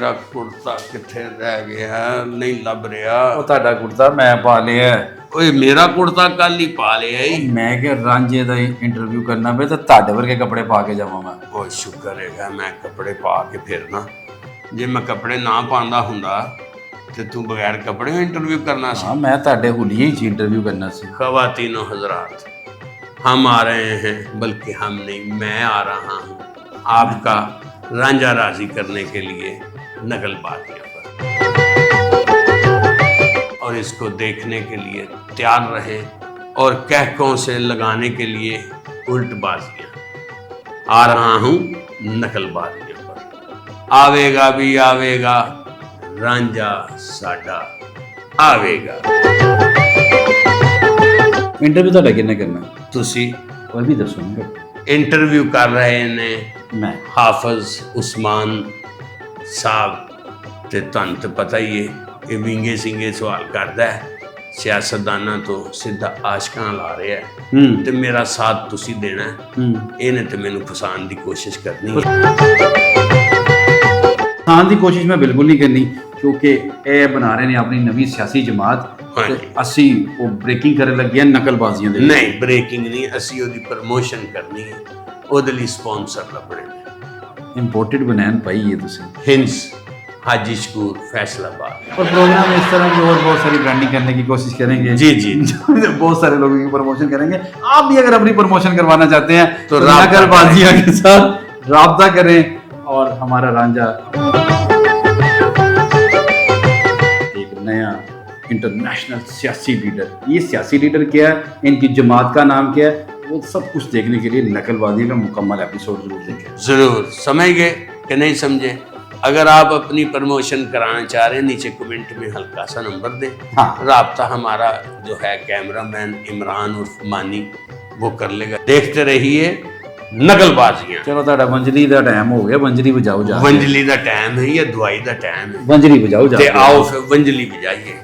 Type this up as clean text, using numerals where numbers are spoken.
मेरा कुर्ता किथे रह गया, नहीं लभ रहा। ਉਹ ਤੁਹਾਡਾ ਕੁੜਤਾ ਮੈਂ ਪਾ ਲਿਆ। ओए मेरा कुर्ता कल ही पा लिया ही। ਮੈਂ ਕਿ ਰਾਂਝੇ ਦਾ ਇੰਟਰਵਿਊ ਕਰਨਾ ਪਏ ਤਾਂ ਤੁਹਾਡੇ ਵਰਗੇ ਕੱਪੜੇ ਪਾ ਕੇ ਜਾਵਾਂ ਮੈਂ। ओ शुक्र है मैं कपड़े पा के फिरना, जे मैं कपड़े ना पांदा हुंदा ते तू बगैर कपड़े इंटरव्यू करना सी। ਹਾਂ ਮੈਂ ਤੁਹਾਡੇ ਹੁਲੀਏ ਹੀ ਇੰਟਰਵਿਊ करना ਸੀ। ख़वातीनो हजरात, हम आ रहे हैं, बल्कि हम नहीं, मैं आ रहा हूँ आपका रांझा राजी करने के लिए नगलबाजियों पर, और इसको देखने के लिए तैयार रहे और कहकों से लगाने के लिए उल्टबाजियाँ। आ रहा हूँ नकलबाजियों पर, आवेगा भी आवेगा रांझा साडा आवेगा। ਇੰਟਰਵਿਊ ਤੁਹਾਡਾ ਕਿੰਨੇ ਕਰਨਾ? तुसी ਉਹ ਵੀ ਦੱਸੋਗੇ। इंटरव्यू कर रहे ने ਮੈਂ हाफिज उस्मान साहब, ते तुहानू तो पता ही है कि विंगे सिंगे सवाल करता है, सियासतदाना तो सीधा आशकां ला रहा है, ते मेरा साथ तुसी देना है। इन्हें तो मैनू फसान की कोशिश करनी है। ਖਾਣ ਦੀ ਕੋਸ਼ਿਸ਼ ਮੈਂ ਬਿਲਕੁਲ ਨਹੀਂ ਕਰਨੀ, ਕਿਉਂਕਿ ਇਹ ਬਣਾ ਰਹੇ ਨੇ ਆਪਣੀ ਨਵੀਂ ਸਿਆਸੀ ਜਮਾਤ ਤੇ ਅਸੀਂ ਉਹ ਬ੍ਰੇਕਿੰਗ ਕਰਨ ਲੱਗੇ ਆ ਨਕਲਬਾਜ਼ੀਆਂ ਦੇ। नहीं ब्रेकिंग नहीं, असी ओदी प्रमोशन करनी है, ओदे लई स्पॉन्सर लभणे ने। इंपोर्टेड बनैन पाई है तुझे। हिंस हाजी शकूर फैसलाबाद। और प्रोग्राम इस तरह की और बहुत सारी ब्रांडिंग करने की कोशिश करेंगे। जी जी बहुत सारे लोगों की प्रमोशन करेंगे। आप भी अगर अपनी प्रमोशन करवाना चाहते हैं तो नकलबाजियां के साथ राब्ता करें और हमारा रांझा एक नया इंटरनेशनल सियासी लीडर। ये सियासी लीडर क्या है, इनकी जमात का नाम क्या है, वो सब कुछ देखने के लिए नकलबाजी का मुकम्मल एपिसोड जरूर देखें। ज़रूर समझ गए कि नहीं समझे? अगर आप अपनी प्रमोशन कराना चाह रहे हैं, नीचे कमेंट में हल्का सा नंबर दें। हाँ। राब्ता हमारा जो है कैमरामैन इमरान उर्फ मानी वो कर लेगा। देखते रहिए नकलबाजियां। चलो ਤੁਹਾਡਾ ਵੰਜਲੀ ਦਾ ਟਾਈਮ ਹੋ ਗਿਆ, ਵੰਜਲੀ ਵਜਾਓ ਜਾ। वंजली का टाइम है या दवाई का टाइम है? ਵੰਜਲੀ ਵਜਾਓ ਜਾ। ते आओ फिर वंजली बजाइए।